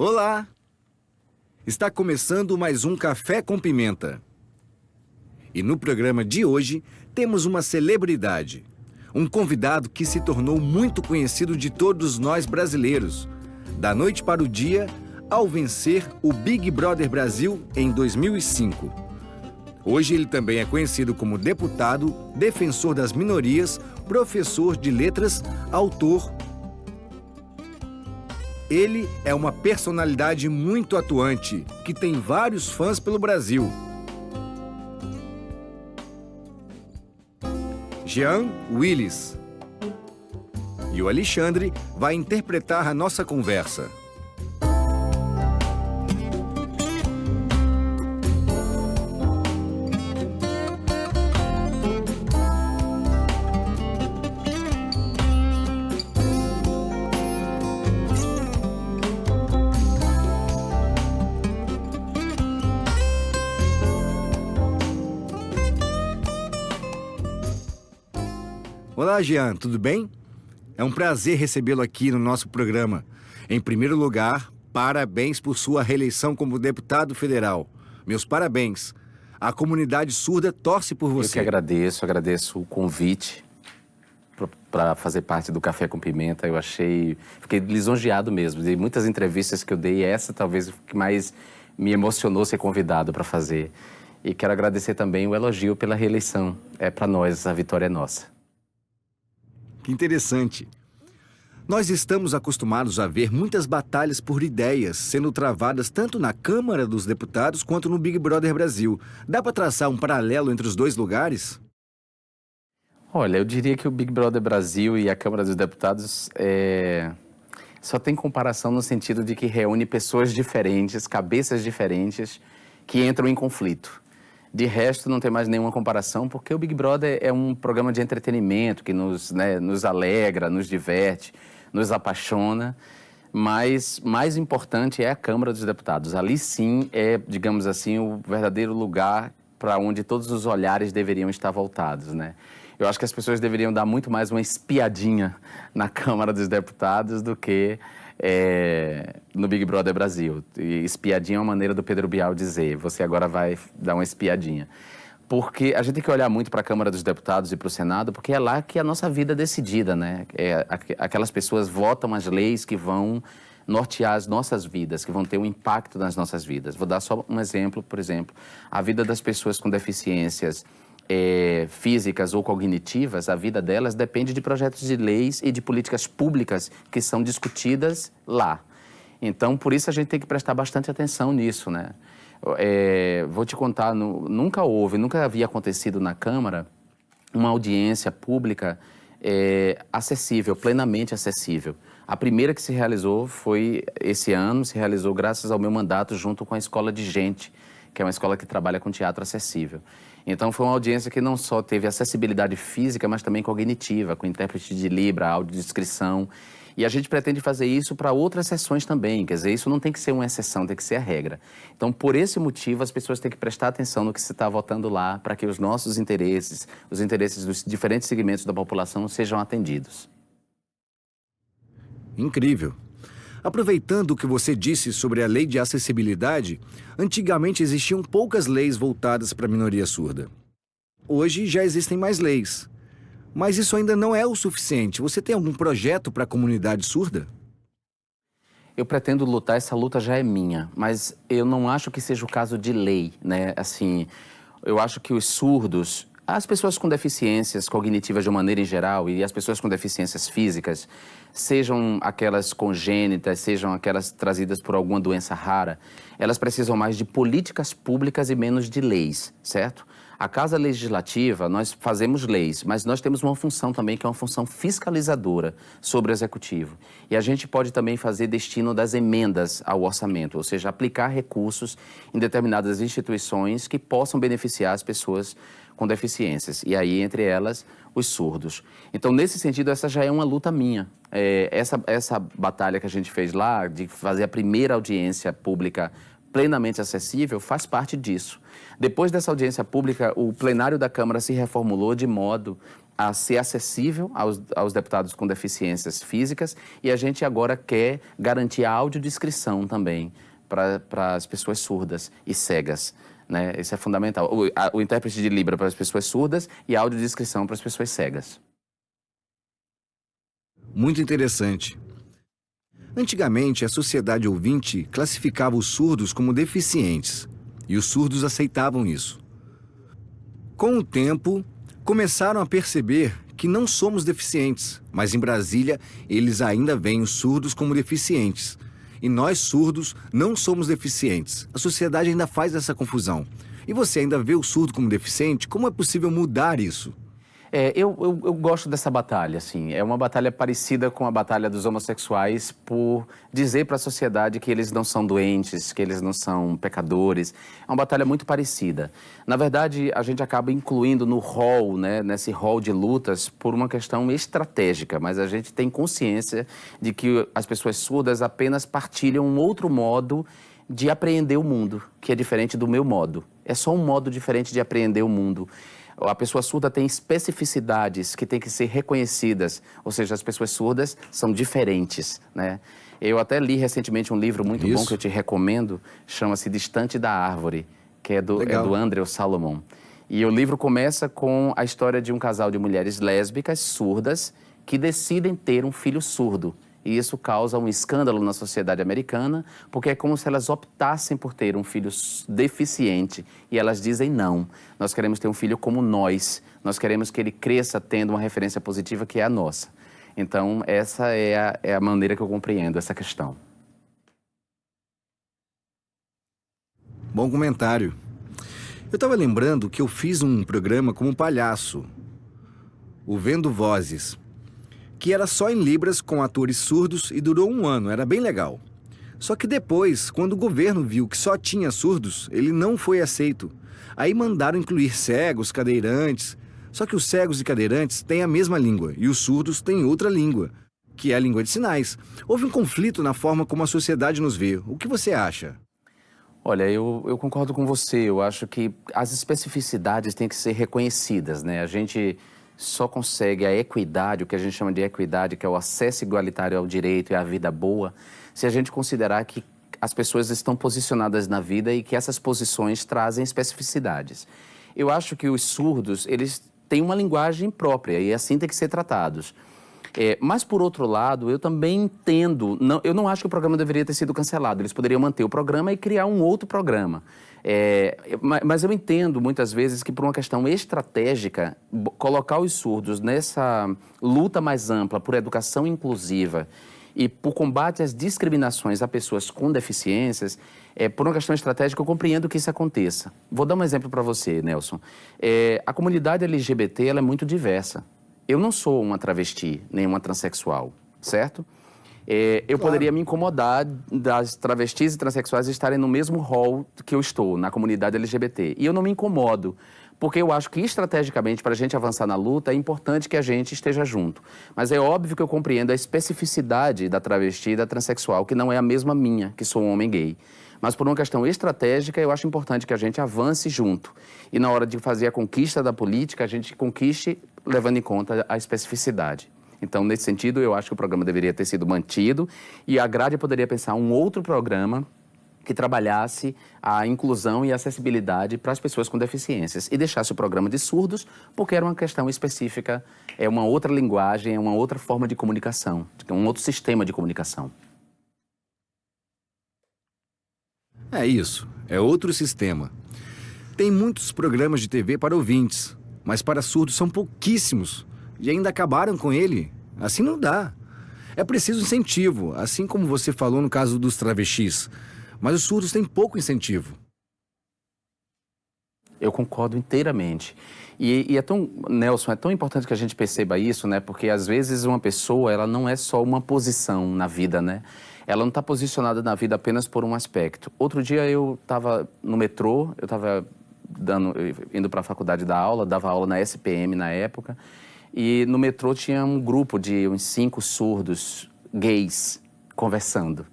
Olá! Está começando mais um Café com Pimenta. E no programa de hoje temos uma celebridade, um convidado que se tornou muito conhecido de todos nós brasileiros, da noite para o dia, ao vencer o Big Brother Brasil em 2005. Hoje ele também é conhecido como deputado, defensor das minorias, professor de letras, autor. Ele é uma personalidade muito atuante, que tem vários fãs pelo Brasil. Jean Willis. E o Alexandre vai interpretar a nossa conversa. Olá, Jean, tudo bem? É um prazer recebê-lo aqui no nosso programa. Em primeiro lugar, parabéns por sua reeleição como deputado federal. Meus parabéns. A comunidade surda torce por você. Eu que agradeço o convite para fazer parte do Café com Pimenta. Fiquei lisonjeado mesmo. De muitas entrevistas que eu dei, essa talvez o que mais me emocionou ser convidado para fazer. E quero agradecer também o elogio pela reeleição. Para nós, a vitória é nossa. Que interessante. Nós estamos acostumados a ver muitas batalhas por ideias sendo travadas tanto na Câmara dos Deputados quanto no Big Brother Brasil. Dá para traçar um paralelo entre os dois lugares? Olha, eu diria que o Big Brother Brasil e a Câmara dos Deputados só tem comparação no sentido de que reúne pessoas diferentes, cabeças diferentes, que entram em conflito. De resto, não tem mais nenhuma comparação, porque o Big Brother é um programa de entretenimento que nos alegra, nos diverte, nos apaixona, mas mais importante é a Câmara dos Deputados. Ali sim é, digamos assim, o verdadeiro lugar para onde todos os olhares deveriam estar voltados, né? Eu acho que as pessoas deveriam dar muito mais uma espiadinha na Câmara dos Deputados do que no Big Brother Brasil. E espiadinha é uma maneira do Pedro Bial dizer, você agora vai dar uma espiadinha. Porque a gente tem que olhar muito para a Câmara dos Deputados e para o Senado, porque é lá que a nossa vida é decidida, né? Aquelas pessoas votam as leis que vão nortear as nossas vidas, que vão ter um impacto nas nossas vidas. Vou dar só um exemplo, por exemplo, a vida das pessoas com deficiências físicas ou cognitivas, a vida delas depende de projetos de leis e de políticas públicas que são discutidas lá. Então, por isso a gente tem que prestar bastante atenção nisso, né? Vou te contar, nunca havia acontecido na Câmara uma audiência pública acessível, plenamente acessível. A primeira que se realizou foi esse ano, se realizou graças ao meu mandato junto com a Escola de Gente, que é uma escola que trabalha com teatro acessível. Então, foi uma audiência que não só teve acessibilidade física, mas também cognitiva, com intérprete de Libra, audiodescrição. E a gente pretende fazer isso para outras sessões também. Quer dizer, isso não tem que ser uma exceção, tem que ser a regra. Então, por esse motivo, as pessoas têm que prestar atenção no que se está votando lá, para que os nossos interesses, os interesses dos diferentes segmentos da população sejam atendidos. Incrível. Aproveitando o que você disse sobre a lei de acessibilidade, antigamente existiam poucas leis voltadas para a minoria surda. Hoje já existem mais leis. Mas isso ainda não é o suficiente. Você tem algum projeto para a comunidade surda? Eu pretendo lutar, essa luta já é minha, mas eu não acho que seja o caso de lei, né? Assim, eu acho que os surdos, as pessoas com deficiências cognitivas de uma maneira em geral e as pessoas com deficiências físicas, sejam aquelas congênitas, sejam aquelas trazidas por alguma doença rara, elas precisam mais de políticas públicas e menos de leis, certo? A Casa Legislativa, nós fazemos leis, mas nós temos uma função também que é uma função fiscalizadora sobre o Executivo. E a gente pode também fazer destino das emendas ao orçamento, ou seja, aplicar recursos em determinadas instituições que possam beneficiar as pessoas com deficiências, e aí, entre elas, os surdos. Então, nesse sentido, essa já é uma luta minha. Essa batalha que a gente fez lá, de fazer a primeira audiência pública plenamente acessível, faz parte disso. Depois dessa audiência pública, o plenário da Câmara se reformulou de modo a ser acessível aos deputados com deficiências físicas e a gente agora quer garantir a audiodescrição também para as pessoas surdas e cegas. Né? Isso é fundamental. O intérprete de Libra para as pessoas surdas e a audiodescrição para as pessoas cegas. Muito interessante. Antigamente, a sociedade ouvinte classificava os surdos como deficientes, e os surdos aceitavam isso. Com o tempo, começaram a perceber que não somos deficientes, mas em Brasília eles ainda veem os surdos como deficientes. E nós, surdos, não somos deficientes. A sociedade ainda faz essa confusão. E você ainda vê o surdo como deficiente? Como é possível mudar isso? Eu gosto dessa batalha, assim. É uma batalha parecida com a batalha dos homossexuais por dizer para a sociedade que eles não são doentes, que eles não são pecadores. É uma batalha muito parecida. Na verdade, a gente acaba incluindo no rol, né, nesse rol de lutas, por uma questão estratégica, mas a gente tem consciência de que as pessoas surdas apenas partilham um outro modo de apreender o mundo, que é diferente do meu modo. É só um modo diferente de apreender o mundo. A pessoa surda tem especificidades que têm que ser reconhecidas, ou seja, as pessoas surdas são diferentes, né? Eu até li recentemente um livro muito bom que eu te recomendo, chama-se Distante da Árvore, que é do Andrew Salomon. E o livro começa com a história de um casal de mulheres lésbicas surdas que decidem ter um filho surdo. E isso causa um escândalo na sociedade americana, porque é como se elas optassem por ter um filho deficiente. E elas dizem não, nós queremos ter um filho como nós queremos que ele cresça tendo uma referência positiva que é a nossa. Então, essa é a maneira que eu compreendo essa questão. Bom comentário. Eu estava lembrando que eu fiz um programa como palhaço, o Vendo Vozes, que era só em Libras com atores surdos e durou 1 ano, era bem legal. Só que depois, quando o governo viu que só tinha surdos, ele não foi aceito. Aí mandaram incluir cegos, cadeirantes. Só que os cegos e cadeirantes têm a mesma língua e os surdos têm outra língua, que é a língua de sinais. Houve um conflito na forma como a sociedade nos vê. O que você acha? Olha, eu concordo com você. Eu acho que as especificidades têm que ser reconhecidas, né? A gente só consegue a equidade, o que a gente chama de equidade, que é o acesso igualitário ao direito e à vida boa, se a gente considerar que as pessoas estão posicionadas na vida e que essas posições trazem especificidades. Eu acho que os surdos, eles têm uma linguagem própria e assim tem que ser tratados. Mas, por outro lado, eu também entendo, eu não acho que o programa deveria ter sido cancelado. Eles poderiam manter o programa e criar um outro programa. Mas eu entendo, muitas vezes, que por uma questão estratégica, colocar os surdos nessa luta mais ampla por educação inclusiva e por combate às discriminações a pessoas com deficiências, por uma questão estratégica, eu compreendo que isso aconteça. Vou dar um exemplo para você, Nelson. A comunidade LGBT ela é muito diversa. Eu não sou uma travesti, nem uma transexual, certo? Eu poderia me incomodar das travestis e transexuais estarem no mesmo rol que eu estou, na comunidade LGBT. E eu não me incomodo, porque eu acho que estrategicamente, para a gente avançar na luta, é importante que a gente esteja junto. Mas é óbvio que eu compreendo a especificidade da travesti e da transexual, que não é a mesma minha, que sou um homem gay. Mas por uma questão estratégica, eu acho importante que a gente avance junto. E na hora de fazer a conquista da política, a gente conquiste levando em conta a especificidade. Então, nesse sentido, eu acho que o programa deveria ter sido mantido e a grade poderia pensar um outro programa que trabalhasse a inclusão e a acessibilidade para as pessoas com deficiências e deixasse o programa de surdos, porque era uma questão específica, é uma outra linguagem, é uma outra forma de comunicação, um outro sistema de comunicação. É isso, é outro sistema. Tem muitos programas de TV para ouvintes, mas para surdos são pouquíssimos. E ainda acabaram com ele. Assim não dá. É preciso incentivo, assim como você falou no caso dos travestis. Mas os surdos têm pouco incentivo. Eu concordo inteiramente. E Nelson, é tão importante que a gente perceba isso, né? Porque às vezes uma pessoa, ela não é só uma posição na vida, né? Ela não está posicionada na vida apenas por um aspecto. Outro dia eu estava no metrô, eu estava indo para a faculdade dar aula, dava aula na SPM na época, e no metrô tinha um grupo de uns 5 surdos gays conversando.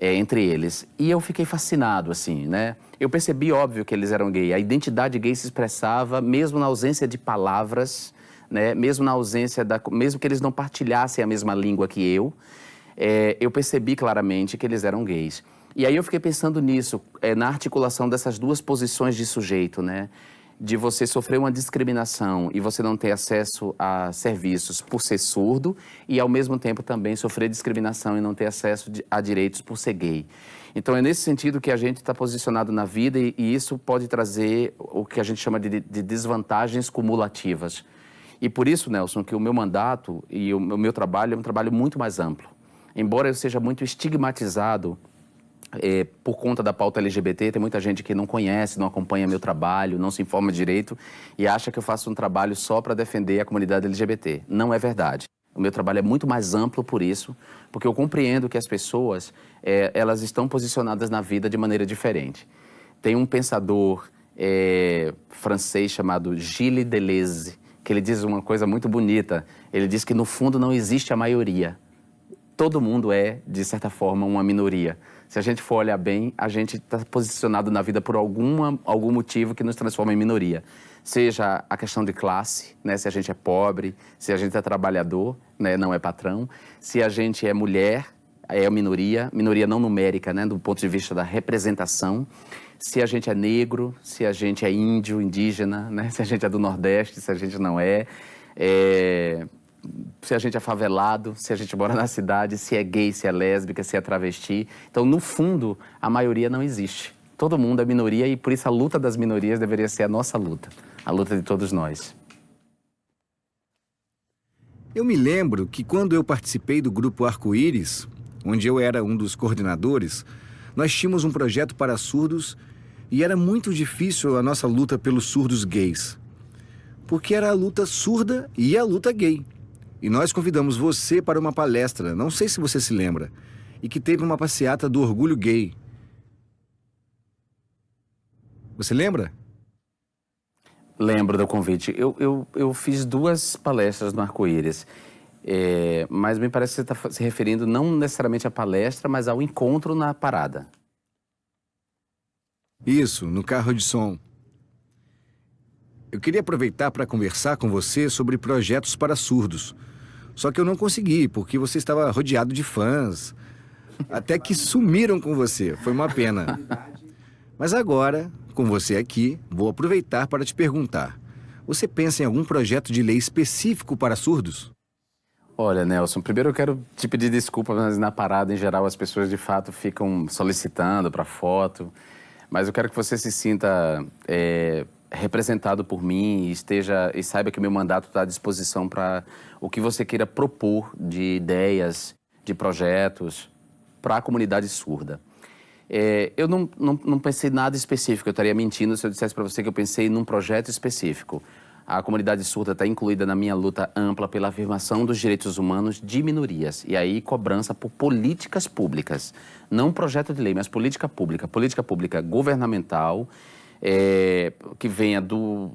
entre eles. E eu fiquei fascinado, assim, né? Eu percebi, óbvio, que eles eram gay. A identidade gay se expressava mesmo na ausência de palavras, né? Mesmo na ausência mesmo que eles não partilhassem a mesma língua que eu percebi claramente que eles eram gays. E aí eu fiquei pensando nisso, na articulação dessas duas posições de sujeito, né? De você sofrer uma discriminação e você não ter acesso a serviços por ser surdo e, ao mesmo tempo, também sofrer discriminação e não ter acesso a direitos por ser gay. Então, é nesse sentido que a gente está posicionado na vida e isso pode trazer o que a gente chama de desvantagens cumulativas. E por isso, Nelson, que o meu mandato e o meu trabalho é um trabalho muito mais amplo. Embora eu seja muito estigmatizado por conta da pauta LGBT, tem muita gente que não conhece, não acompanha meu trabalho, não se informa direito e acha que eu faço um trabalho só para defender a comunidade LGBT. Não é verdade. O meu trabalho é muito mais amplo por isso, porque eu compreendo que as pessoas, elas estão posicionadas na vida de maneira diferente. Tem um pensador francês chamado Gilles Deleuze, que ele diz uma coisa muito bonita. Ele diz que, no fundo, não existe a maioria. Todo mundo é, de certa forma, uma minoria. Se a gente for olhar bem, a gente está posicionado na vida por algum motivo que nos transforma em minoria. Seja a questão de classe, né? Se a gente é pobre, se a gente é trabalhador, né? Não é patrão. Se a gente é mulher, é minoria não numérica, né? Do ponto de vista da representação. Se a gente é negro, se a gente é índio, indígena, né? Se a gente é do Nordeste, se a gente não se a gente é favelado, se a gente mora na cidade, se é gay, se é lésbica, se é travesti. Então, no fundo, a maioria não existe. Todo mundo é minoria e, por isso, a luta das minorias deveria ser a nossa luta, a luta de todos nós. Eu me lembro que quando eu participei do Grupo Arco-Íris, onde eu era um dos coordenadores, nós tínhamos um projeto para surdos e era muito difícil a nossa luta pelos surdos gays, porque era a luta surda e a luta gay. E nós convidamos você para uma palestra, não sei se você se lembra, e que teve uma passeata do orgulho gay. Você lembra? Lembro do convite. Eu fiz 2 palestras no Arco-Íris, mas me parece que você está se referindo não necessariamente à palestra, mas ao encontro na parada. Isso, no carro de som. Eu queria aproveitar para conversar com você sobre projetos para surdos. Só que eu não consegui, porque você estava rodeado de fãs. Até que sumiram com você. Foi uma pena. Mas agora, com você aqui, vou aproveitar para te perguntar. Você pensa em algum projeto de lei específico para surdos? Olha, Nelson, primeiro eu quero te pedir desculpa, mas na parada, em geral, as pessoas de fato ficam solicitando para foto. Mas eu quero que você se sinta representado por mim e saiba que meu mandato está à disposição para o que você queira propor de ideias, de projetos para a comunidade surda. Eu não pensei em nada específico, eu estaria mentindo se eu dissesse para você que eu pensei num projeto específico. A comunidade surda está incluída na minha luta ampla pela afirmação dos direitos humanos de minorias. E aí, cobrança por políticas públicas. Não projeto de lei, mas política pública governamental, que venha do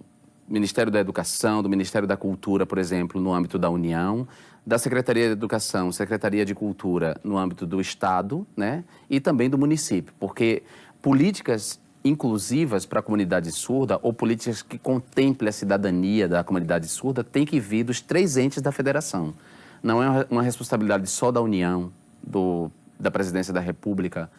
Ministério da Educação, do Ministério da Cultura, por exemplo, no âmbito da União, da Secretaria de Educação, Secretaria de Cultura no âmbito do Estado, né? E também do município, porque políticas inclusivas para a comunidade surda ou políticas que contemplem a cidadania da comunidade surda tem que vir dos 3 entes da federação. Não é uma responsabilidade só da União, da Presidência da República,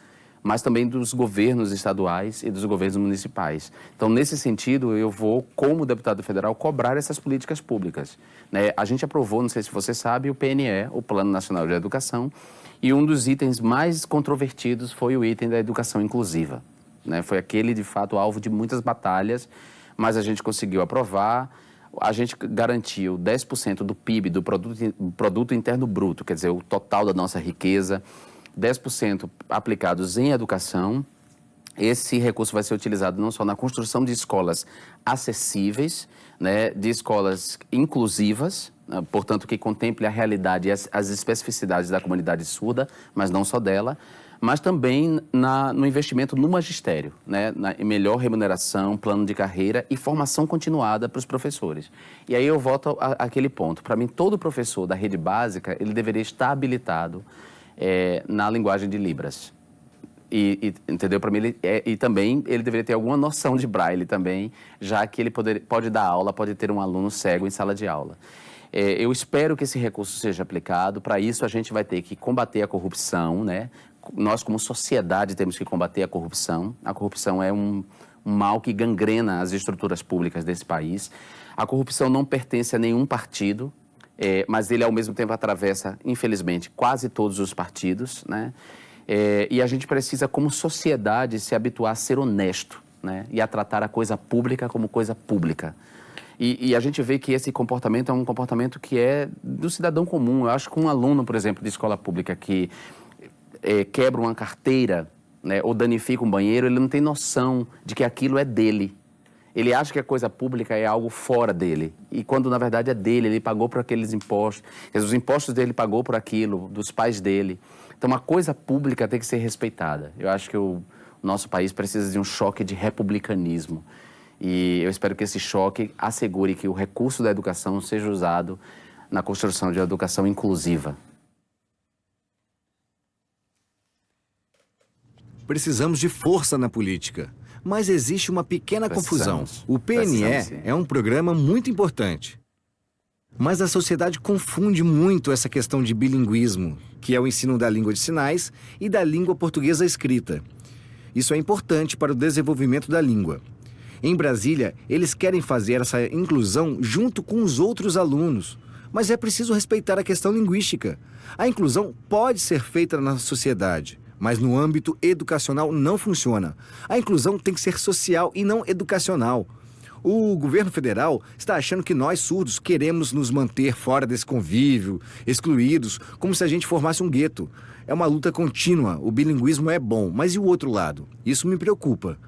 mas também dos governos estaduais e dos governos municipais. Então, nesse sentido, eu vou, como deputado federal, cobrar essas políticas públicas, né? A gente aprovou, não sei se você sabe, o PNE, o Plano Nacional de Educação, e um dos itens mais controvertidos foi o item da educação inclusiva, né? Foi aquele, de fato, alvo de muitas batalhas, mas a gente conseguiu aprovar. A gente garantiu 10% do PIB, do Produto Interno Bruto, quer dizer, o total da nossa riqueza, 10% aplicados em educação. Esse recurso vai ser utilizado não só na construção de escolas acessíveis, né, de escolas inclusivas, portanto, que contemple a realidade e as especificidades da comunidade surda, mas não só dela, mas também no investimento no magistério, né, em melhor remuneração, plano de carreira e formação continuada para os professores. E aí eu volto àquele ponto. Para mim, todo professor da rede básica, ele deveria estar habilitado na linguagem de Libras. Entendeu? Para mim, e também ele deveria ter alguma noção de braille também, já que ele pode dar aula, pode ter um aluno cego em sala de aula. Eu espero que esse recurso seja aplicado. Para isso, a gente vai ter que combater a corrupção, né? Nós, como sociedade, temos que combater a corrupção. A corrupção é um mal que gangrena as estruturas públicas desse país. A corrupção não pertence a nenhum partido, mas ele, ao mesmo tempo, atravessa, infelizmente, quase todos os partidos, né? E a gente precisa, como sociedade, se habituar a ser honesto, né? E a tratar a coisa pública como coisa pública. E a gente vê que esse comportamento é um comportamento que é do cidadão comum. Eu acho que um aluno, por exemplo, de escola pública que quebra uma carteira, né, ou danifica um banheiro, ele não tem noção de que aquilo é dele. Ele acha que a coisa pública é algo fora dele. E quando, na verdade, é dele, ele pagou por aqueles impostos. Os impostos dele pagou por aquilo, dos pais dele. Então, a coisa pública tem que ser respeitada. Eu acho que o nosso país precisa de um choque de republicanismo. E eu espero que esse choque assegure que o recurso da educação seja usado na construção de uma educação inclusiva. Precisamos de força na política. Mas existe uma pequena confusão. O PNE é um programa muito importante. Mas a sociedade confunde muito essa questão de bilinguismo, que é o ensino da língua de sinais e da língua portuguesa escrita. Isso é importante para o desenvolvimento da língua. Em Brasília, eles querem fazer essa inclusão junto com os outros alunos. Mas é preciso respeitar a questão linguística. A inclusão pode ser feita na sociedade, mas no âmbito educacional não funciona. A inclusão tem que ser social e não educacional. O governo federal está achando que nós, surdos, queremos nos manter fora desse convívio, excluídos, como se a gente formasse um gueto. É uma luta contínua. O bilinguismo é bom, mas e o outro lado? Isso me preocupa.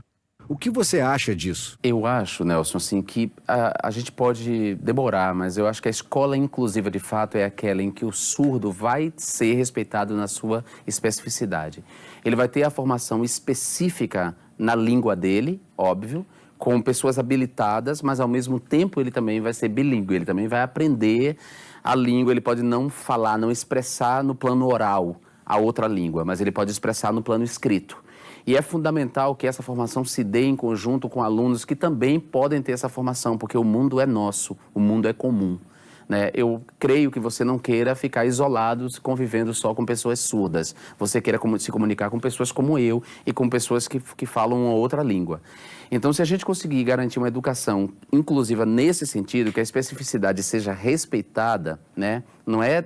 O que você acha disso? Eu acho, Nelson, assim, que a gente pode demorar, mas eu acho que a escola inclusiva, de fato, é aquela em que o surdo vai ser respeitado na sua especificidade. Ele vai ter a formação específica na língua dele, óbvio, com pessoas habilitadas, mas, ao mesmo tempo, ele também vai ser bilíngue, ele também vai aprender a língua, ele pode não falar, não expressar no plano oral a outra língua, mas ele pode expressar no plano escrito. E é fundamental que essa formação se dê em conjunto com alunos que também podem ter essa formação, porque o mundo é nosso, o mundo é comum, né? Eu creio que você não queira ficar isolado, convivendo só com pessoas surdas. Você queira se comunicar com pessoas como eu e com pessoas que falam uma outra língua. Então, se a gente conseguir garantir uma educação inclusiva nesse sentido, que a especificidade seja respeitada, né? Não é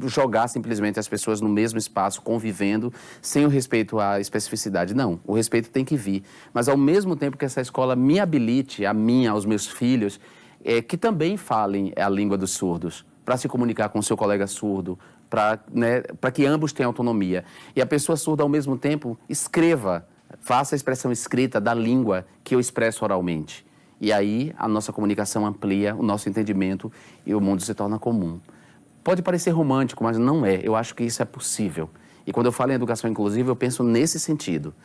jogar simplesmente as pessoas no mesmo espaço, convivendo, sem o respeito à especificidade. Não, o respeito tem que vir. Mas, ao mesmo tempo que essa escola me habilite, a mim, aos meus filhos, que também falem a língua dos surdos, para se comunicar com o seu colega surdo, para que ambos tenham autonomia. E a pessoa surda, ao mesmo tempo, escreva, faça a expressão escrita da língua que eu expresso oralmente. E aí a nossa comunicação amplia, o nosso entendimento e o mundo se torna comum. Pode parecer romântico, mas não é. Eu acho que isso é possível. E quando eu falo em educação inclusiva, eu penso nesse sentido.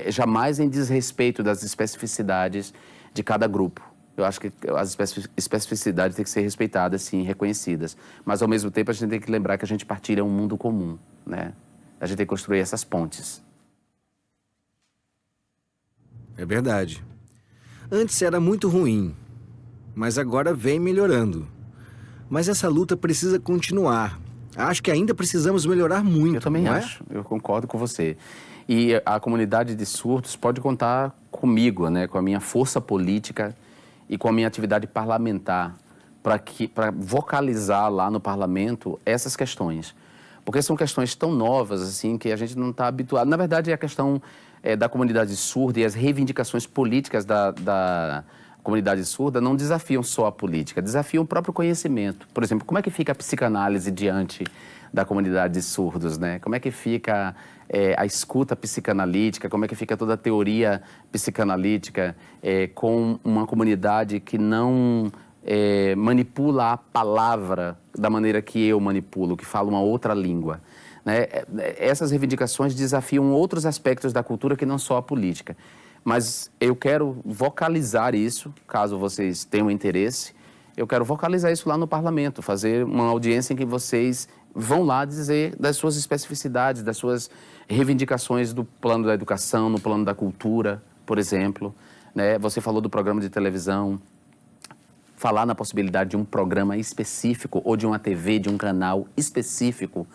Jamais em desrespeito das especificidades de cada grupo. Eu acho que as especificidades têm que ser respeitadas, sim, reconhecidas. Mas, ao mesmo tempo, a gente tem que lembrar que a gente partilha um mundo comum, né? A gente tem que construir essas pontes. É verdade. Antes era muito ruim, mas agora vem melhorando. Mas essa luta precisa continuar. Acho que ainda precisamos melhorar muito. Eu também acho, eu concordo com você. E a comunidade de surdos pode contar comigo, né, com a minha força política e com a minha atividade parlamentar para vocalizar lá no parlamento essas questões. Porque são questões tão novas assim que a gente não está habituado. Na verdade, a questão da comunidade surda e as reivindicações políticas da comunidade surda não desafiam só a política, desafiam o próprio conhecimento. Por exemplo, como é que fica a psicanálise diante da comunidade de surdos, né? Como é que fica a escuta psicanalítica, como é que fica toda a teoria psicanalítica com uma comunidade que não manipula a palavra da maneira que eu manipulo, que fala uma outra língua, né? Essas reivindicações desafiam outros aspectos da cultura que não só a política. Mas eu quero vocalizar isso, caso vocês tenham interesse, eu quero vocalizar isso lá no parlamento, fazer uma audiência em que vocês vão lá dizer das suas especificidades, das suas reivindicações do plano da educação, no plano da cultura, por exemplo, né? Você falou do programa de televisão, falar na possibilidade de um programa específico ou de uma TV, de um canal específico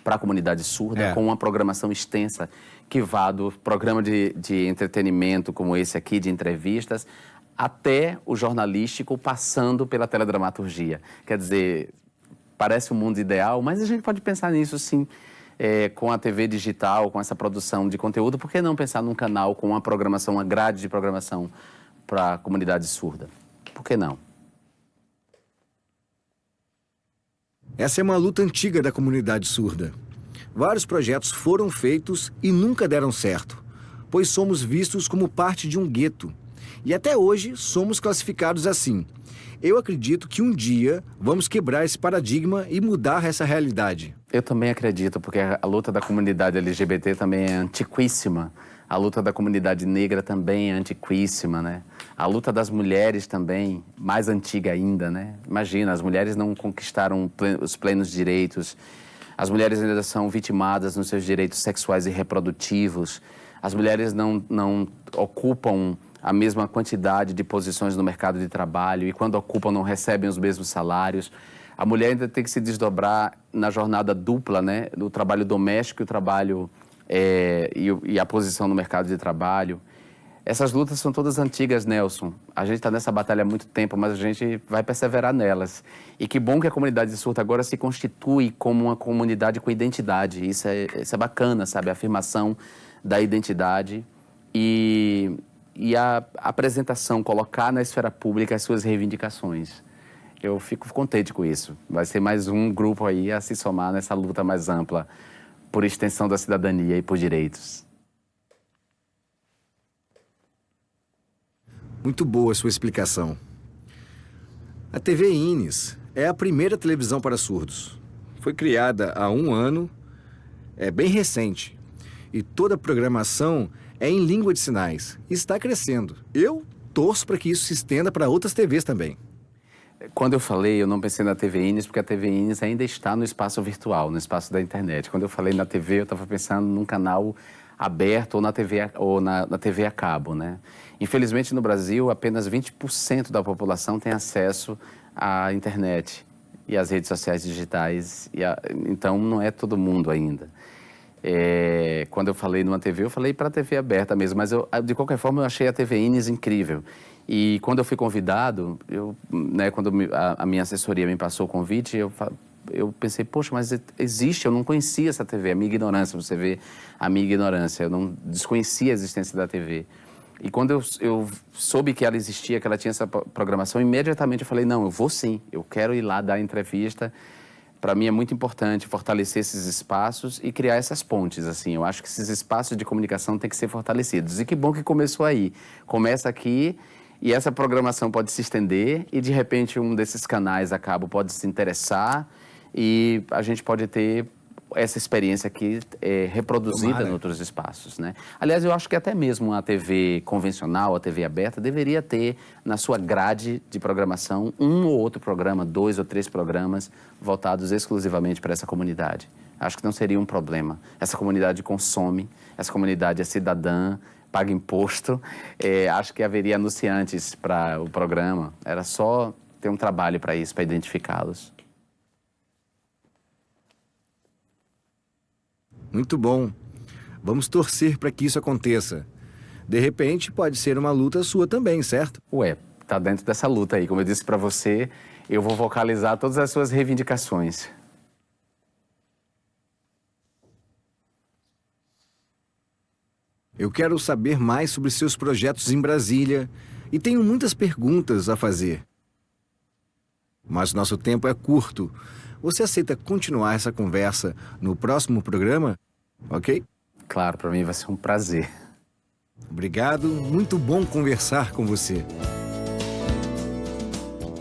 para a comunidade surda, com uma programação extensa que vá do programa de entretenimento como esse aqui, de entrevistas, até o jornalístico, passando pela teledramaturgia. Quer dizer, parece um mundo ideal, mas a gente pode pensar nisso sim, com a TV digital, com essa produção de conteúdo. Por que não pensar num canal com uma programação, uma grade de programação para a comunidade surda? Por que não? Essa é uma luta antiga da comunidade surda. Vários projetos foram feitos e nunca deram certo, pois somos vistos como parte de um gueto. E até hoje somos classificados assim. Eu acredito que um dia vamos quebrar esse paradigma e mudar essa realidade. Eu também acredito, porque a luta da comunidade LGBT também é antiquíssima. A luta da comunidade negra também é antiquíssima, né? A luta das mulheres também, mais antiga ainda, né? Imagina, as mulheres não conquistaram os plenos direitos. As mulheres ainda são vitimadas nos seus direitos sexuais e reprodutivos. As mulheres não ocupam a mesma quantidade de posições no mercado de trabalho e quando ocupam não recebem os mesmos salários. A mulher ainda tem que se desdobrar na jornada dupla, né? Do trabalho doméstico e o trabalho e a posição no mercado de trabalho. Essas lutas são todas antigas, Nelson. A gente está nessa batalha há muito tempo, mas a gente vai perseverar nelas. E que bom que a comunidade surda agora se constitui como uma comunidade com identidade. Isso é bacana, sabe? A afirmação da identidade e a apresentação, colocar na esfera pública as suas reivindicações. Eu fico contente com isso. Vai ser mais um grupo aí a se somar nessa luta mais ampla por extensão da cidadania e por direitos. Muito boa a sua explicação. A TV Ines é a primeira televisão para surdos. Foi criada há 1 ano, é bem recente. E toda a programação é em língua de sinais. E está crescendo. Eu torço para que isso se estenda para outras TVs também. Quando eu falei, eu não pensei na TV Ines, porque a TV Ines ainda está no espaço virtual, no espaço da internet. Quando eu falei na TV, eu estava pensando num canal aberto ou na TV a cabo, né? Infelizmente, no Brasil, apenas 20% da população tem acesso à internet e às redes sociais digitais. Então, não é todo mundo ainda. Quando eu falei numa TV, eu falei para a TV aberta mesmo, mas de qualquer forma eu achei a TV Ines incrível. E quando eu fui convidado, quando a minha assessoria me passou o convite, eu pensei, poxa, mas existe, eu não conhecia essa TV, a minha ignorância, você vê a minha ignorância, eu não desconhecia a existência da TV. E quando eu soube que ela existia, que ela tinha essa programação, imediatamente eu falei, não, eu vou sim, eu quero ir lá dar entrevista. Para mim é muito importante fortalecer esses espaços e criar essas pontes, assim. Eu acho que esses espaços de comunicação têm que ser fortalecidos. E que bom que começou aí. Começa aqui e essa programação pode se estender e, de repente, um desses canais a cabo pode se interessar e a gente pode ter essa experiência aqui reproduzida em outros espaços, né? Aliás, eu acho que até mesmo a TV convencional, a TV aberta, deveria ter na sua grade de programação um ou outro programa, 2 ou 3 programas voltados exclusivamente para essa comunidade. Acho que não seria um problema. Essa comunidade consome, essa comunidade é cidadã, paga imposto. Acho que haveria anunciantes para o programa. Era só ter um trabalho para isso, para identificá-los. Muito bom. Vamos torcer para que isso aconteça. De repente, pode ser uma luta sua também, certo? Tá dentro dessa luta aí. Como eu disse para você, eu vou vocalizar todas as suas reivindicações. Eu quero saber mais sobre seus projetos em Brasília e tenho muitas perguntas a fazer. Mas nosso tempo é curto. Você aceita continuar essa conversa no próximo programa? Ok? Claro, para mim vai ser um prazer. Obrigado, muito bom conversar com você.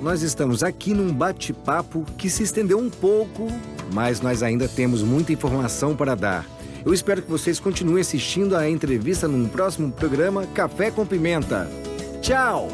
Nós estamos aqui num bate-papo que se estendeu um pouco, mas nós ainda temos muita informação para dar. Eu espero que vocês continuem assistindo a entrevista num próximo programa Café com Pimenta. Tchau!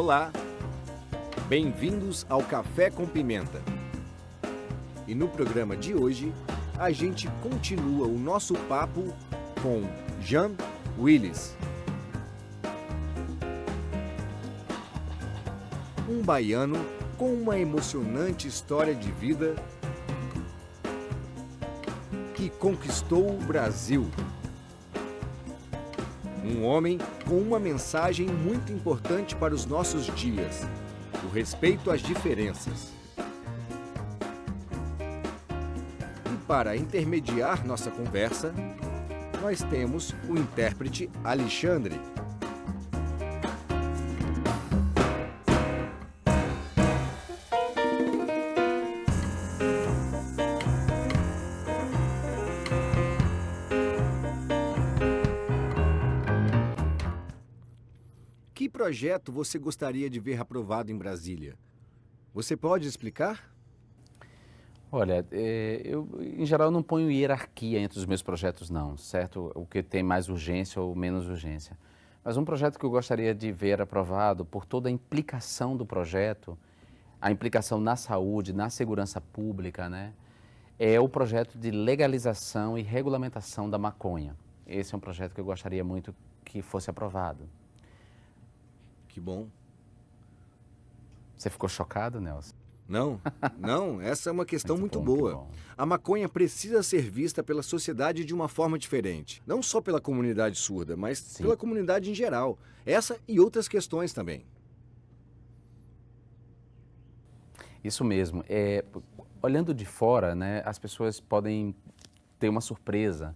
Olá, bem-vindos ao Café com Pimenta. E no programa de hoje, a gente continua o nosso papo com Jean Willis. Um baiano com uma emocionante história de vida que conquistou o Brasil. Um homem com uma mensagem muito importante para os nossos dias: o respeito às diferenças. E para intermediar nossa conversa, nós temos o intérprete Alexandre. Que projeto você gostaria de ver aprovado em Brasília? Você pode explicar? Olha, eu em geral não ponho hierarquia entre os meus projetos não, certo? O que tem mais urgência ou menos urgência. Mas um projeto que eu gostaria de ver aprovado por toda a implicação do projeto, a implicação na saúde, na segurança pública, né? É o projeto de legalização e regulamentação da maconha. Esse é um projeto que eu gostaria muito que fosse aprovado. Que bom. Você ficou chocado, Nelson? Não, essa é uma questão muito bom, boa. A maconha precisa ser vista pela sociedade de uma forma diferente. Não só pela comunidade surda, mas Sim. pela comunidade em geral. Essa e outras questões também. Isso mesmo. Olhando de fora, né, as pessoas podem ter uma surpresa,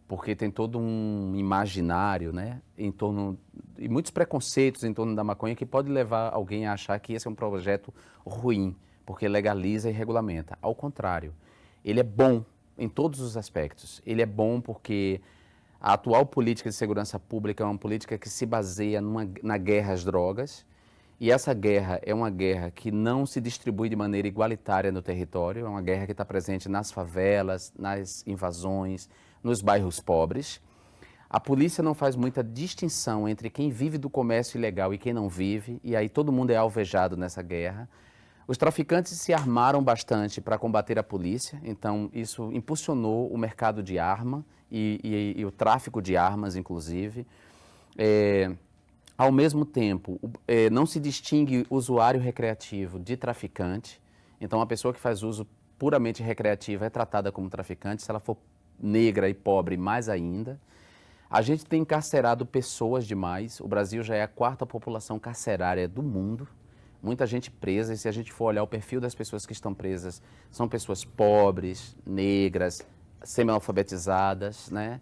porque tem todo um imaginário, né, em torno, e muitos preconceitos em torno da maconha que pode levar alguém a achar que esse é um projeto ruim, porque legaliza e regulamenta. Ao contrário, ele é bom em todos os aspectos. Ele é bom porque a atual política de segurança pública é uma política que se baseia na guerra às drogas, e essa guerra é uma guerra que não se distribui de maneira igualitária no território, é uma guerra que está presente nas favelas, nas invasões, nos bairros pobres. A polícia não faz muita distinção entre quem vive do comércio ilegal e quem não vive, e aí todo mundo é alvejado nessa guerra. Os traficantes se armaram bastante para combater a polícia, então isso impulsionou o mercado de arma e o tráfico de armas, inclusive. Ao mesmo tempo, não se distingue usuário recreativo de traficante, então a pessoa que faz uso puramente recreativo é tratada como traficante, se ela for negra e pobre, mais ainda. A gente tem encarcerado pessoas demais, o Brasil já é a 4ª população carcerária do mundo, muita gente presa, e se a gente for olhar o perfil das pessoas que estão presas, são pessoas pobres, negras, semi-alfabetizadas, né?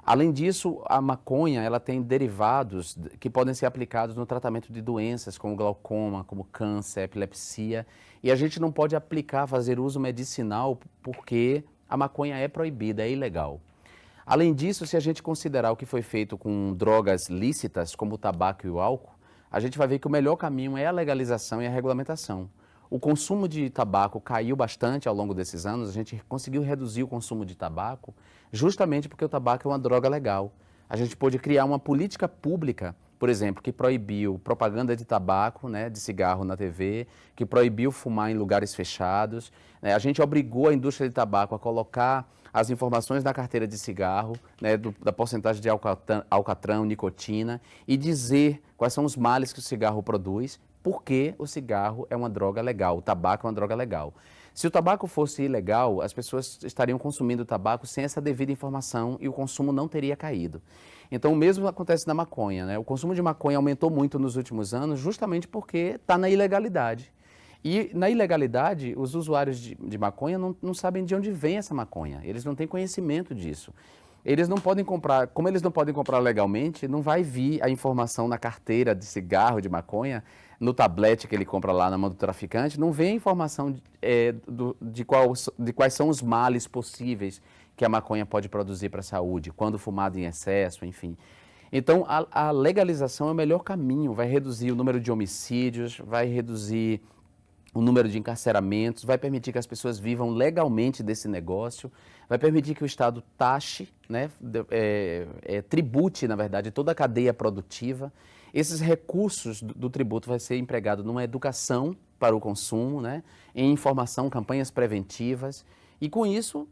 Além disso, a maconha, ela tem derivados que podem ser aplicados no tratamento de doenças como glaucoma, como câncer, epilepsia, e a gente não pode aplicar, fazer uso medicinal porque a maconha é proibida, é ilegal. Além disso, se a gente considerar o que foi feito com drogas lícitas, como o tabaco e o álcool, a gente vai ver que o melhor caminho é a legalização e a regulamentação. O consumo de tabaco caiu bastante ao longo desses anos, a gente conseguiu reduzir o consumo de tabaco justamente porque o tabaco é uma droga legal. A gente pôde criar uma política pública, por exemplo, que proibiu propaganda de tabaco, né, de cigarro na TV, que proibiu fumar em lugares fechados, né? A gente obrigou a indústria de tabaco a colocar as informações na carteira de cigarro, né, da porcentagem de alcatrão, nicotina, e dizer quais são os males que o cigarro produz, porque o cigarro é uma droga legal, o tabaco é uma droga legal. Se o tabaco fosse ilegal, as pessoas estariam consumindo tabaco sem essa devida informação e o consumo não teria caído. Então, o mesmo acontece na maconha, né? O consumo de maconha aumentou muito nos últimos anos justamente porque está na ilegalidade. E na ilegalidade, os usuários de maconha não sabem de onde vem essa maconha, eles não têm conhecimento disso. Eles não podem comprar, como eles não podem comprar legalmente, não vai vir a informação na carteira de cigarro, de maconha, no tablete que ele compra lá na mão do traficante, não vem a informação de quais são os males possíveis que a maconha pode produzir para a saúde, quando fumada em excesso, enfim. Então, a legalização é o melhor caminho, vai reduzir o número de homicídios, vai reduzir o número de encarceramentos, vai permitir que as pessoas vivam legalmente desse negócio, vai permitir que o Estado taxe, né, tribute, na verdade, toda a cadeia produtiva. Esses recursos do tributo vai ser empregado numa educação para o consumo, né? Em informação, campanhas preventivas, e com isso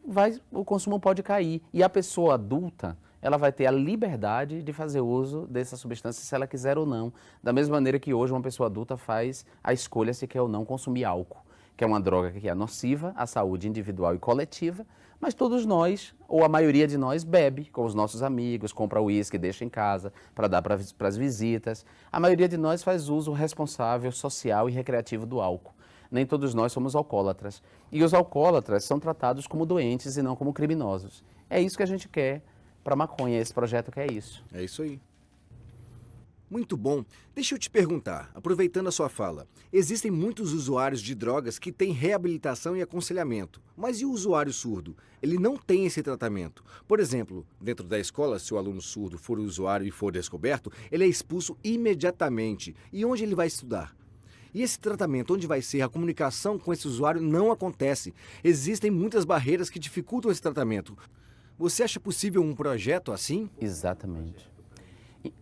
o consumo pode cair. E a pessoa adulta, ela vai ter a liberdade de fazer uso dessa substância se ela quiser ou não. Da mesma maneira que hoje uma pessoa adulta faz a escolha se quer ou não consumir álcool, que é uma droga que é nociva à saúde individual e coletiva, mas todos nós, ou a maioria de nós, bebe com os nossos amigos, compra uísque, deixa em casa para dar para as visitas. A maioria de nós faz uso responsável, social e recreativo do álcool. Nem todos nós somos alcoólatras. E os alcoólatras são tratados como doentes e não como criminosos. É isso que a gente quer para a maconha, esse projeto quer isso. É isso aí. Muito bom. Deixa eu te perguntar, aproveitando a sua fala, existem muitos usuários de drogas que têm reabilitação e aconselhamento, mas e o usuário surdo? Ele não tem esse tratamento. Por exemplo, dentro da escola, se o aluno surdo for usuário e for descoberto, ele é expulso imediatamente. E onde ele vai estudar? E esse tratamento, onde vai ser? A comunicação com esse usuário não acontece. Existem muitas barreiras que dificultam esse tratamento. Você acha possível um projeto assim? Exatamente.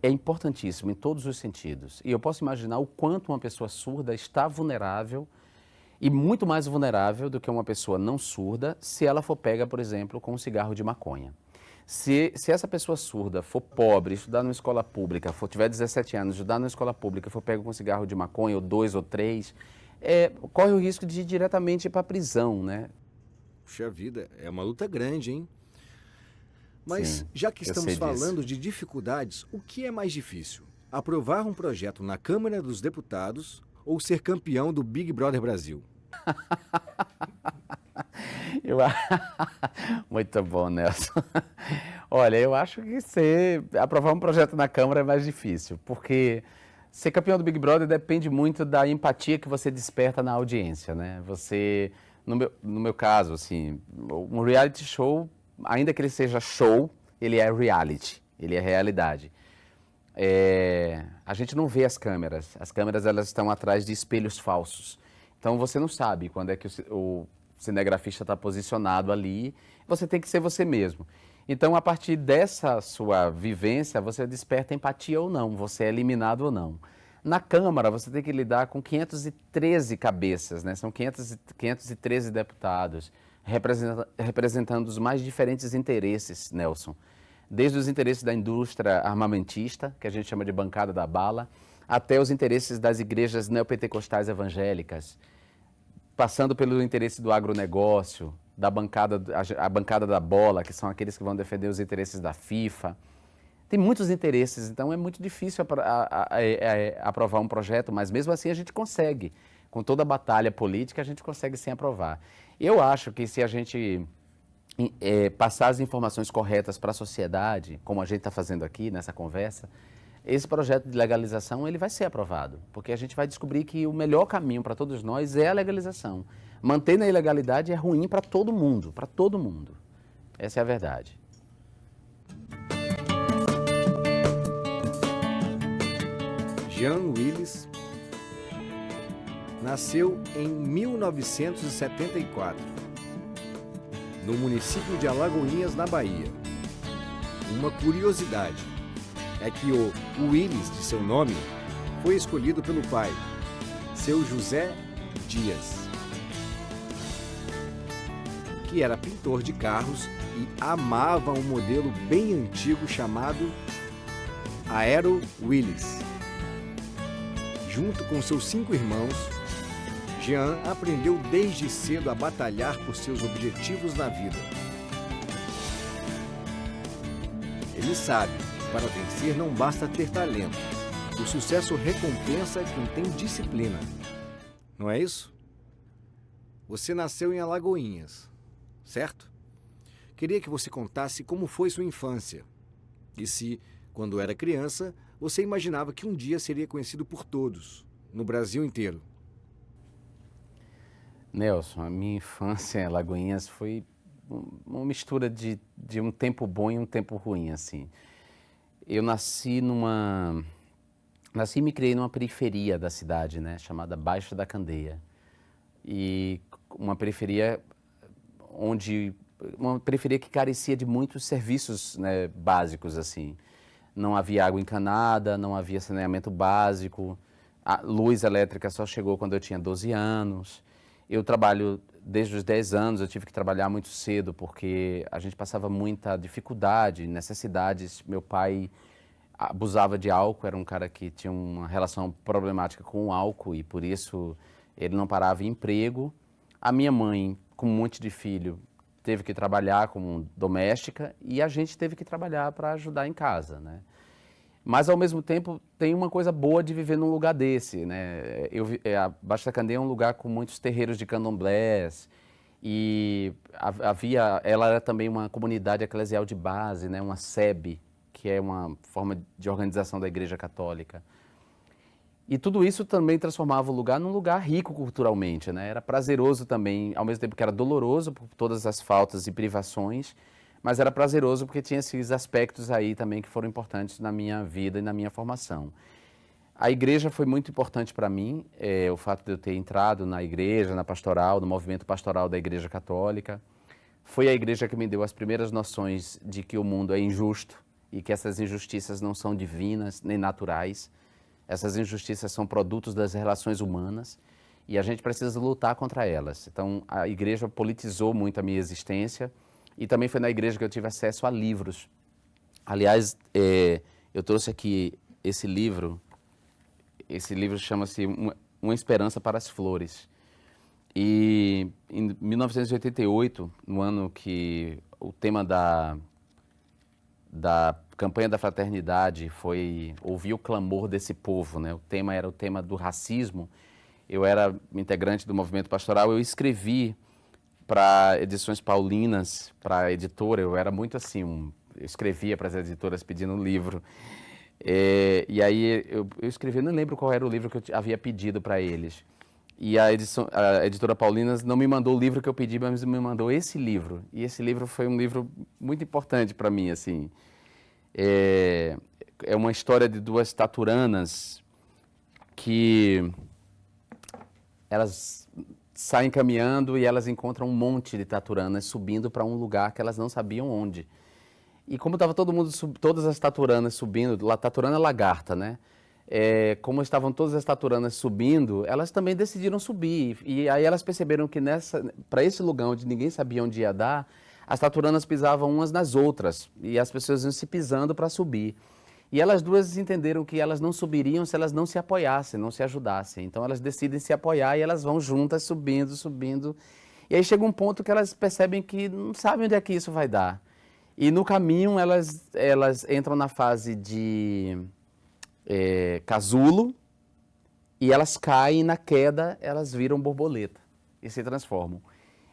É importantíssimo em todos os sentidos. E eu posso imaginar o quanto uma pessoa surda está vulnerável e muito mais vulnerável do que uma pessoa não surda se ela for pega, por exemplo, com um cigarro de maconha. Se essa pessoa surda for pobre, estudar numa escola pública, tiver 17 anos, estudar numa escola pública, for pega com um cigarro de maconha, ou 2 ou 3, corre o risco de ir diretamente para a prisão, né? Puxa vida, é uma luta grande, hein? Mas, Sim, já que eu estamos sei falando de dificuldades, o que é mais difícil? Aprovar um projeto na Câmara dos Deputados ou ser campeão do Big Brother Brasil? Eu... Muito bom, Nelson. Olha, eu acho que aprovar um projeto na Câmara é mais difícil, porque ser campeão do Big Brother depende muito da empatia que você desperta na audiência, né? Você, no meu caso, assim, um reality show, ainda que ele seja show, ele é reality, ele é realidade. A gente não vê as câmeras elas estão atrás de espelhos falsos. Então você não sabe quando é que o cinegrafista está posicionado ali, você tem que ser você mesmo. Então, a partir dessa sua vivência, você desperta empatia ou não, você é eliminado ou não. Na Câmara, você tem que lidar com 513 cabeças, né? São 513 deputados, representando os mais diferentes interesses, Nelson. Desde os interesses da indústria armamentista, que a gente chama de bancada da bala, até os interesses das igrejas neopentecostais evangélicas, passando pelo interesse do agronegócio, a bancada da bola, que são aqueles que vão defender os interesses da FIFA. Tem muitos interesses, então é muito difícil aprovar um projeto, mas mesmo assim a gente consegue. Com toda a batalha política, a gente consegue sim aprovar. Eu acho que se a gente passar as informações corretas para a sociedade, como a gente está fazendo aqui nessa conversa, esse projeto de legalização ele vai ser aprovado, porque a gente vai descobrir que o melhor caminho para todos nós é a legalização. Manter na ilegalidade é ruim para todo mundo, para todo mundo. Essa é a verdade. Jean Willis nasceu em 1974, no município de Alagoinhas, na Bahia. Uma curiosidade é que o Willis, de seu nome, foi escolhido pelo pai, seu José Dias, que era pintor de carros e amava um modelo bem antigo chamado Aero Willis. Junto com seus 5 irmãos, Jean aprendeu desde cedo a batalhar por seus objetivos na vida. Ele sabe, para vencer não basta ter talento. O sucesso recompensa quem tem disciplina. Não é isso? Você nasceu em Alagoinhas, certo? Queria que você contasse como foi sua infância. E se, quando era criança, você imaginava que um dia seria conhecido por todos, no Brasil inteiro. Nelson, a minha infância em Alagoinhas foi uma mistura de um tempo bom e um tempo ruim, assim. Eu nasci e me criei numa periferia da cidade, né, chamada Baixo da Candeia. E uma periferia que carecia de muitos serviços, né, básicos, assim. não havia água encanada, não havia saneamento básico, a luz elétrica só chegou quando eu tinha 12 anos. Eu trabalho desde os 10 anos, eu tive que trabalhar muito cedo porque a gente passava muita dificuldade, necessidades. Meu pai abusava de álcool, era um cara que tinha uma relação problemática com o álcool e por isso ele não parava em emprego. A minha mãe, com um monte de filho, teve que trabalhar como doméstica e a gente teve que trabalhar para ajudar em casa, né? Mas, ao mesmo tempo, tem uma coisa boa de viver num lugar desse, né? A Baixa da Candeia é um lugar com muitos terreiros de candomblés e ela era também uma comunidade eclesial de base, né? Uma SEB, que é uma forma de organização da Igreja Católica. E tudo isso também transformava o lugar num lugar rico culturalmente, né? Era prazeroso também, ao mesmo tempo que era doloroso por todas as faltas e privações, mas era prazeroso porque tinha esses aspectos aí também que foram importantes na minha vida e na minha formação. A igreja foi muito importante para mim, o fato de eu ter entrado na igreja, na pastoral, no movimento pastoral da Igreja Católica. Foi a igreja que me deu as primeiras noções de que o mundo é injusto e que essas injustiças não são divinas nem naturais. Essas injustiças são produtos das relações humanas e a gente precisa lutar contra elas. Então, a igreja politizou muito a minha existência e também foi na igreja que eu tive acesso a livros. Aliás, eu trouxe aqui esse livro chama-se Uma Esperança para as Flores. E em 1988, no ano que o tema da campanha da fraternidade foi ouvir o clamor desse povo, né? O tema era o tema do racismo. Eu era integrante do movimento pastoral, eu escrevi para Edições Paulinas, para a editora, eu era muito assim, eu escrevia para as editoras pedindo um livro. E aí eu escrevi, eu não lembro qual era o livro que eu havia pedido para eles. E a editora Paulinas não me mandou o livro que eu pedi, mas me mandou esse livro. E esse livro foi um livro muito importante para mim, assim. É uma história de duas taturanas que elas saem caminhando e elas encontram um monte de taturanas subindo para um lugar que elas não sabiam onde. E como estava todas as taturanas subindo, taturana é lagarta, né? Como estavam todas as taturanas subindo, elas também decidiram subir. E aí elas perceberam que para esse lugar onde ninguém sabia onde ia dar, as taturanas pisavam umas nas outras e as pessoas iam se pisando para subir. E elas duas entenderam que elas não subiriam se elas não se apoiassem, não se ajudassem. Então elas decidem se apoiar e elas vão juntas subindo, subindo. E aí chega um ponto que elas percebem que não sabem onde é que isso vai dar. E no caminho elas entram na fase de casulo e elas caem e na queda elas viram borboleta e se transformam.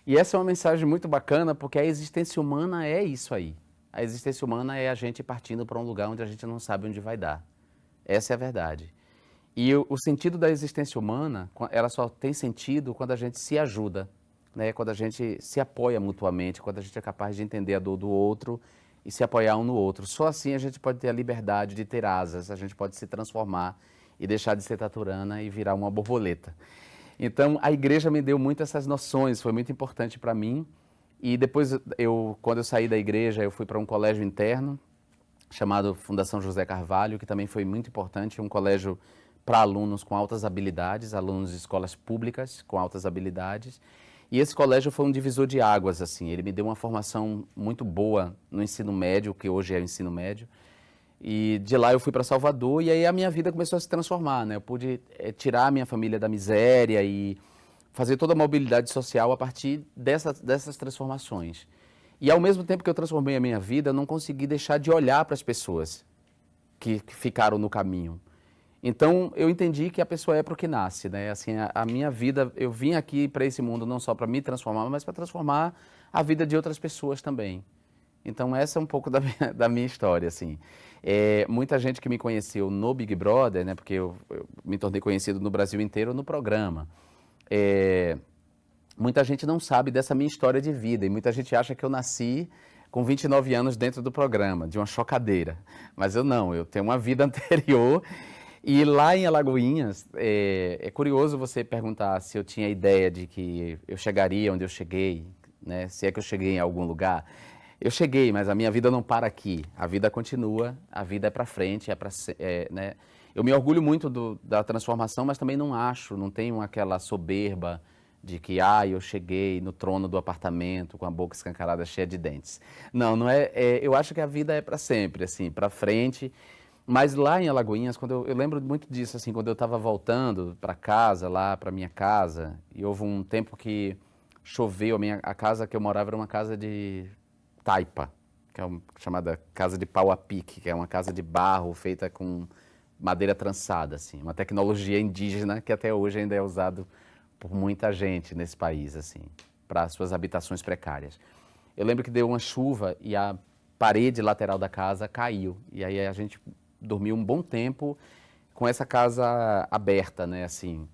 E essa é uma mensagem muito bacana porque a existência humana é isso aí. A existência humana é a gente partindo para um lugar onde a gente não sabe onde vai dar. Essa é a verdade. E o sentido da existência humana, ela só tem sentido quando a gente se ajuda, né? Quando a gente se apoia mutuamente, quando a gente é capaz de entender a dor do outro e se apoiar um no outro. Só assim a gente pode ter a liberdade de ter asas, a gente pode se transformar e deixar de ser taturana e virar uma borboleta. Então, a igreja me deu muito essas noções, foi muito importante para mim. E depois, quando eu saí da igreja, eu fui para um colégio interno, chamado Fundação José Carvalho, que também foi muito importante, um colégio para alunos com altas habilidades, alunos de escolas públicas com altas habilidades. E esse colégio foi um divisor de águas, assim, ele me deu uma formação muito boa no ensino médio, que hoje é o ensino médio. E de lá eu fui para Salvador e aí a minha vida começou a se transformar, né? Eu pude tirar a minha família da miséria e fazer toda a mobilidade social a partir dessas transformações. E ao mesmo tempo que eu transformei a minha vida, eu não consegui deixar de olhar para as pessoas que ficaram no caminho. Então, eu entendi que a pessoa é para o que nasce, né? Assim, a minha vida, eu vim aqui para esse mundo não só para me transformar, mas para transformar a vida de outras pessoas também. Então, essa é um pouco da minha história, assim. Muita gente que me conheceu no Big Brother, né? Porque eu me tornei conhecido no Brasil inteiro no programa. Muita gente não sabe dessa minha história de vida e muita gente acha que eu nasci com 29 anos dentro do programa, de uma chocadeira. Mas eu não, eu tenho uma vida anterior. E lá em Alagoinhas, é curioso você perguntar se eu tinha ideia de que eu chegaria onde eu cheguei, né? Se é que eu cheguei em algum lugar. Eu cheguei, mas a minha vida não para aqui. A vida continua, a vida é para frente, né? Eu me orgulho muito da transformação, mas também não tenho aquela soberba de que, eu cheguei no trono do apartamento com a boca escancarada cheia de dentes. Não, não é, eu acho que a vida é para sempre, assim, para frente. Mas lá em Alagoinhas, eu lembro muito disso, assim, quando eu estava voltando para casa, lá para minha casa, e houve um tempo que choveu, a casa que eu morava era uma casa de taipa, que é chamada casa de pau a pique, que é uma casa de barro feita com madeira trançada, assim, uma tecnologia indígena que até hoje ainda é usado por muita gente nesse país, assim, para suas habitações precárias. Eu lembro que deu uma chuva e a parede lateral da casa caiu, e aí a gente dormiu um bom tempo com essa casa aberta, né, assim.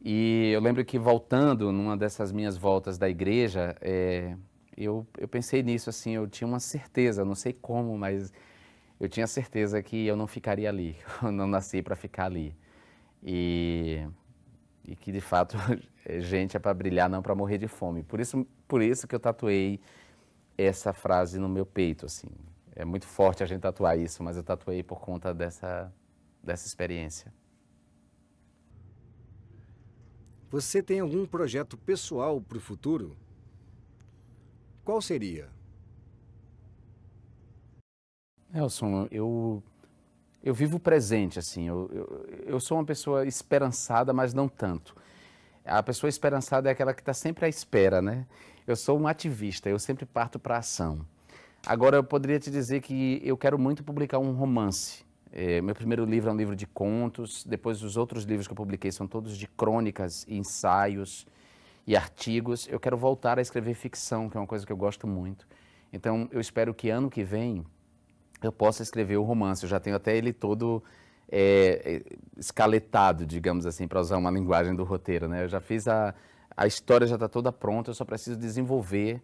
E eu lembro que voltando, numa dessas minhas voltas da igreja, eu pensei nisso, assim, eu tinha uma certeza, não sei como, mas eu tinha certeza que eu não ficaria ali, eu não nasci para ficar ali. E que, de fato, gente é para brilhar, não para morrer de fome. Por isso que eu tatuei essa frase no meu peito, assim. É muito forte a gente tatuar isso, mas eu tatuei por conta dessa experiência. Você tem algum projeto pessoal para o futuro? Qual seria? Nelson, eu vivo o presente, assim. Eu sou uma pessoa esperançada, mas não tanto. A pessoa esperançada é aquela que está sempre à espera, né? Eu sou um ativista, eu sempre parto para a ação. Agora, eu poderia te dizer que eu quero muito publicar um romance. Meu primeiro livro é um livro de contos, depois os outros livros que eu publiquei são todos de crônicas, ensaios e artigos. Eu quero voltar a escrever ficção, que é uma coisa que eu gosto muito. Então, eu espero que ano que vem eu possa escrever o romance. Eu já tenho até ele todo escaletado, digamos assim, para usar uma linguagem do roteiro, né? Eu já fiz a história, já está toda pronta, eu só preciso desenvolver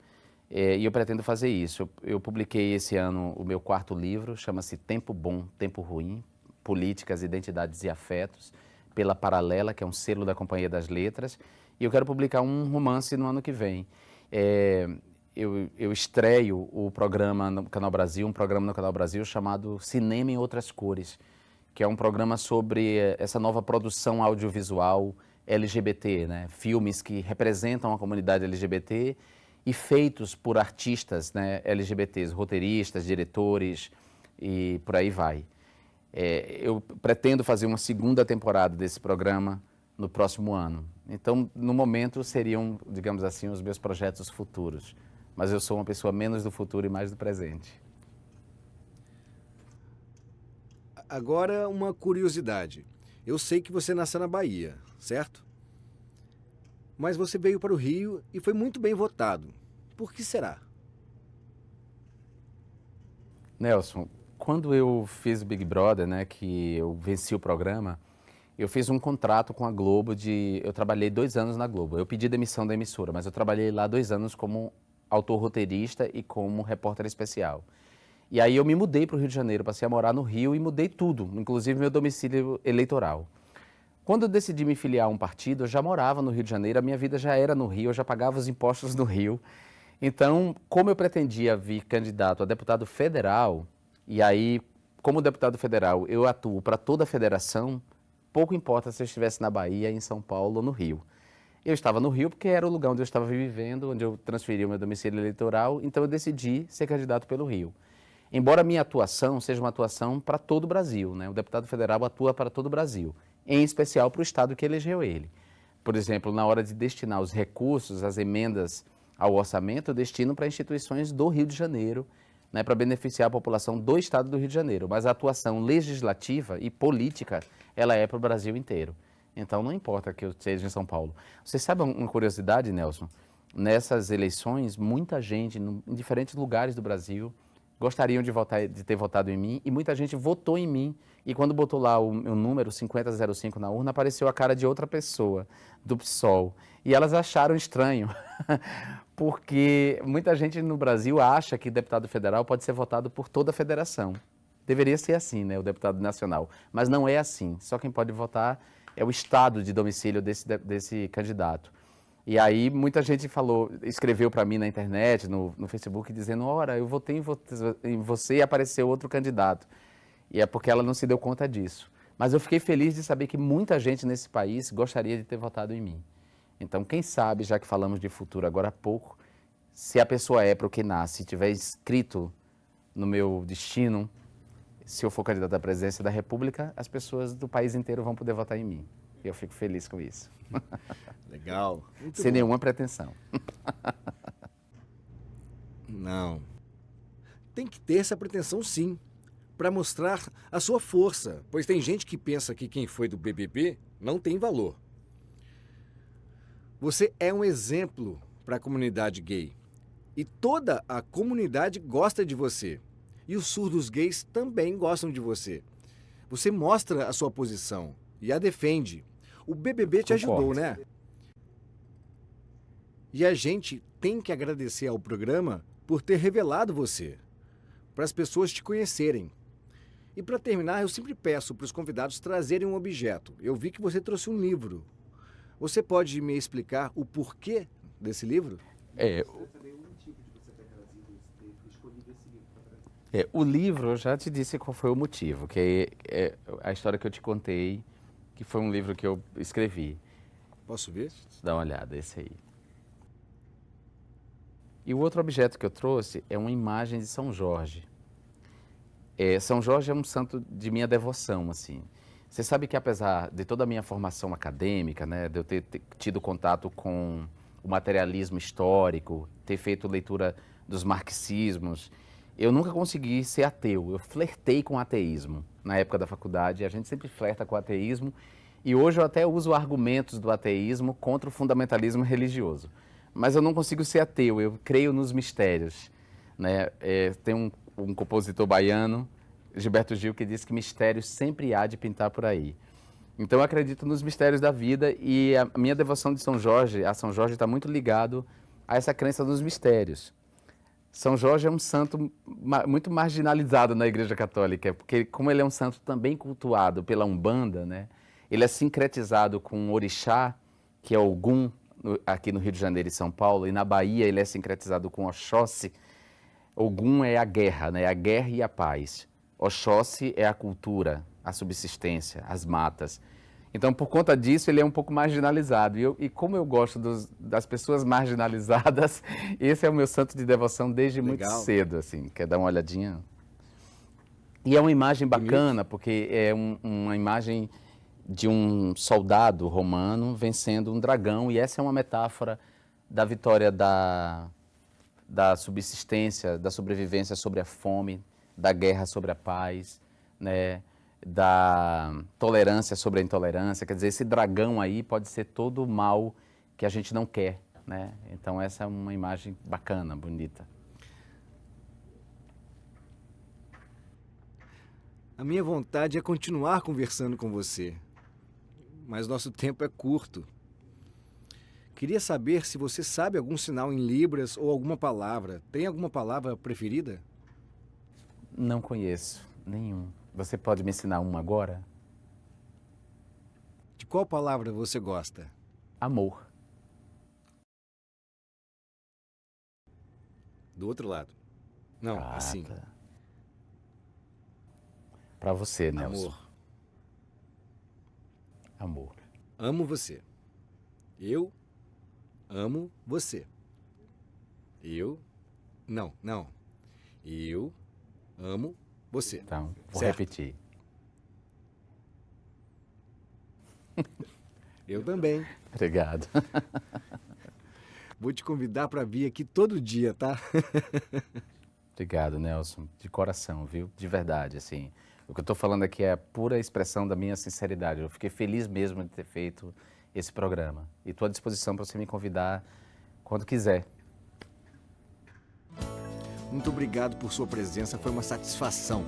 e eu pretendo fazer isso. Eu publiquei esse ano o meu quarto livro, chama-se Tempo Bom, Tempo Ruim, Políticas, Identidades e Afetos, pela Paralela, que é um selo da Companhia das Letras, e eu quero publicar um romance no ano que vem. Eu estreio o programa no Canal Brasil, um programa no Canal Brasil chamado Cinema em Outras Cores, que é um programa sobre essa nova produção audiovisual LGBT, né? Filmes que representam a comunidade LGBT e feitos por artistas, né, LGBTs, roteiristas, diretores e por aí vai. Eu pretendo fazer uma segunda temporada desse programa no próximo ano. Então, no momento, seriam, digamos assim, os meus projetos futuros. Mas eu sou uma pessoa menos do futuro e mais do presente. Agora, uma curiosidade. Eu sei que você nasceu na Bahia, certo? Mas você veio para o Rio e foi muito bem votado. Por que será? Nelson, quando eu fiz o Big Brother, né, que eu venci o programa, eu fiz um contrato com a Globo eu trabalhei 2 anos na Globo. Eu pedi demissão da emissora, mas eu trabalhei lá 2 anos como autor roteirista e como repórter especial. E aí eu me mudei para o Rio de Janeiro, passei a morar no Rio e mudei tudo, inclusive meu domicílio eleitoral. Quando eu decidi me filiar a um partido, eu já morava no Rio de Janeiro, a minha vida já era no Rio, eu já pagava os impostos no Rio. Então, como eu pretendia vir candidato a deputado federal, e aí, como deputado federal, eu atuo para toda a federação, pouco importa se eu estivesse na Bahia, em São Paulo ou no Rio. Eu estava no Rio porque era o lugar onde eu estava vivendo, onde eu transferi o meu domicílio eleitoral, então eu decidi ser candidato pelo Rio. Embora a minha atuação seja uma atuação para todo o Brasil, né? O deputado federal atua para todo o Brasil, em especial para o estado que elegeu ele. Por exemplo, na hora de destinar os recursos, as emendas ao orçamento, eu destino para instituições do Rio de Janeiro, né, para beneficiar a população do estado do Rio de Janeiro. Mas a atuação legislativa e política, ela é para o Brasil inteiro. Então, não importa que eu esteja em São Paulo. Você sabe uma curiosidade, Nelson? Nessas eleições, muita gente, em diferentes lugares do Brasil, gostariam de ter votado em mim, e muita gente votou em mim, e quando botou lá o meu número 5005 na urna, apareceu a cara de outra pessoa, do PSOL, e elas acharam estranho, porque muita gente no Brasil acha que deputado federal pode ser votado por toda a federação. Deveria ser assim, né, o deputado nacional, mas não é assim, só quem pode votar é o estado de domicílio desse candidato. E aí muita gente escreveu para mim na internet, no Facebook, dizendo, ora, eu votei em você e apareceu outro candidato. E é porque ela não se deu conta disso. Mas eu fiquei feliz de saber que muita gente nesse país gostaria de ter votado em mim. Então, quem sabe, já que falamos de futuro agora há pouco, se a pessoa é para o que nasce, tiver escrito no meu destino, se eu for candidato à presidência da República, as pessoas do país inteiro vão poder votar em mim. E eu fico feliz com isso. Legal. Muito Sem bom. nenhuma pretensão. Não. Tem que ter essa pretensão, sim, para mostrar a sua força, pois tem gente que pensa que quem foi do BBB não tem valor. Você é um exemplo para a comunidade gay. E toda a comunidade gosta de você. E os surdos gays também gostam de você. Você mostra a sua posição e a defende. O BBB te ajudou, né? E a gente tem que agradecer ao programa por ter revelado você, para as pessoas te conhecerem. E para terminar, eu sempre peço para os convidados trazerem um objeto. Eu vi que você trouxe um livro. Você pode me explicar o porquê desse livro? O livro, eu já te disse qual foi o motivo, que é a história que eu te contei, que foi um livro que eu escrevi. Posso ver? Dá uma olhada, esse aí. E o outro objeto que eu trouxe é uma imagem de São Jorge. São Jorge é um santo de minha devoção, assim. Você sabe que apesar de toda a minha formação acadêmica, né, de eu ter tido contato com o materialismo histórico, ter feito leitura dos marxismos, eu nunca consegui ser ateu. Eu flertei com o ateísmo na época da faculdade. A gente sempre flerta com o ateísmo. E hoje eu até uso argumentos do ateísmo contra o fundamentalismo religioso. Mas eu não consigo ser ateu, eu creio nos mistérios. Né? Tem um compositor baiano, Gilberto Gil, que diz que mistérios sempre há de pintar por aí. Então eu acredito nos mistérios da vida e a minha devoção de São Jorge, a São Jorge está muito ligado a essa crença dos mistérios. São Jorge é um santo muito marginalizado na Igreja Católica, porque como ele é um santo também cultuado pela Umbanda, né, ele é sincretizado com o orixá, que é o Ogum, aqui no Rio de Janeiro e São Paulo, e na Bahia ele é sincretizado com Oxóssi. Ogum é a guerra, né, a guerra e a paz. Oxóssi é a cultura, a subsistência, as matas. Então, por conta disso, ele é um pouco marginalizado. E como eu gosto das pessoas marginalizadas, esse é o meu santo de devoção desde muito cedo, assim. Quer dar uma olhadinha? E é uma imagem bacana, porque é uma imagem de um soldado romano vencendo um dragão, e essa é uma metáfora da vitória da subsistência, da sobrevivência sobre a fome, da guerra sobre a paz, né? Da tolerância sobre a intolerância. Quer dizer, esse dragão aí pode ser todo o mal que a gente não quer, né? Então essa é uma imagem bacana, bonita. A minha vontade é continuar conversando com você, mas nosso tempo é curto. Queria saber se você sabe algum sinal em Libras ou alguma palavra. Tem alguma palavra preferida? Não conheço nenhum. Você pode me ensinar uma agora? De qual palavra você gosta? Amor. Do outro lado. Não, assim. Tá. Pra você, Nelson. Amor. Amor. Amo você. Eu amo você. Não. Eu amo você. Então, vou certo. repetir. Eu também. Obrigado. Vou te convidar para vir aqui todo dia, tá? Obrigado, Nelson. De coração, viu? De verdade, assim. O que eu estou falando aqui é a pura expressão da minha sinceridade. Eu fiquei feliz mesmo de ter feito esse programa. E estou à disposição para você me convidar quando quiser. Muito obrigado por sua presença, foi uma satisfação.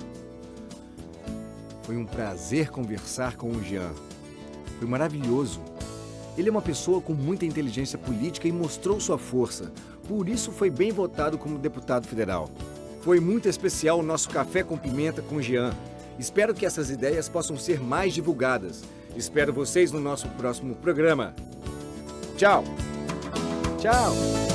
Foi um prazer conversar com o Jean. Foi maravilhoso. Ele é uma pessoa com muita inteligência política e mostrou sua força. Por isso foi bem votado como deputado federal. Foi muito especial o nosso Café com Pimenta com o Jean. Espero que essas ideias possam ser mais divulgadas. Espero vocês no nosso próximo programa. Tchau! Tchau!